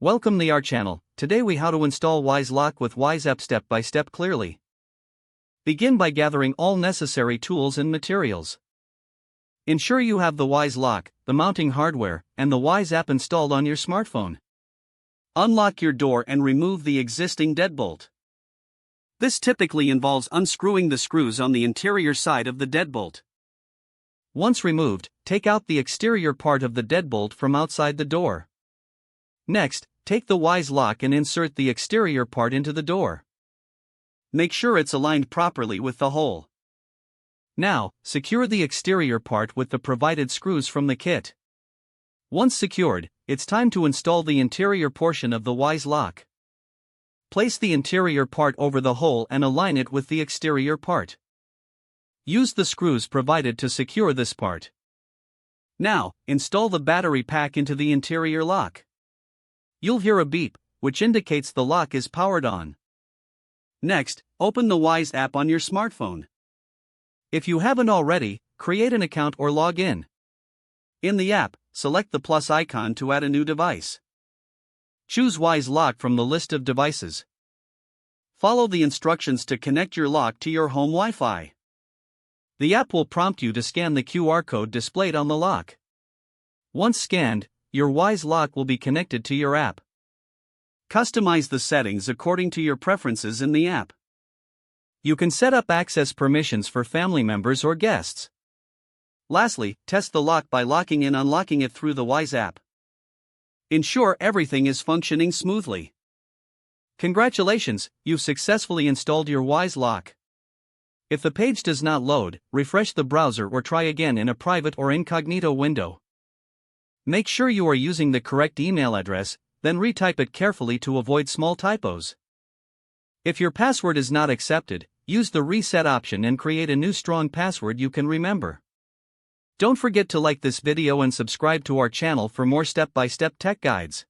Welcome to our channel. Today we how to install Wyze Lock with Wyze app step by step clearly. Begin by gathering all necessary tools and materials. Ensure you have the Wyze Lock, the mounting hardware, and the Wyze app installed on your smartphone. Unlock your door and remove the existing deadbolt. This typically involves unscrewing the screws on the interior side of the deadbolt. Once removed, take out the exterior part of the deadbolt from outside the door. Next, take the Wyze Lock and insert the exterior part into the door. Make sure it's aligned properly with the hole. Now, secure the exterior part with the provided screws from the kit. Once secured, it's time to install the interior portion of the Wyze Lock. Place the interior part over the hole and align it with the exterior part. Use the screws provided to secure this part. Now, install the battery pack into the interior lock. You'll hear a beep, which indicates the lock is powered on. Next, open the Wyze app on your smartphone. If you haven't already, create an account or log in. In the app, select the plus icon to add a new device. Choose Wyze Lock from the list of devices. Follow the instructions to connect your lock to your home Wi-Fi. The app will prompt you to scan the QR code displayed on the lock. Once scanned, your Wyze Lock will be connected to your app. Customize the settings according to your preferences in the app. You can set up access permissions for family members or guests. Lastly, test the lock by locking and unlocking it through the Wyze app. Ensure everything is functioning smoothly. Congratulations, you've successfully installed your Wyze Lock. If the page does not load, refresh the browser or try again in a private or incognito window. Make sure you are using the correct email address, then retype it carefully to avoid small typos. If your password is not accepted, use the reset option and create a new strong password you can remember. Don't forget to like this video and subscribe to our channel for more step-by-step tech guides.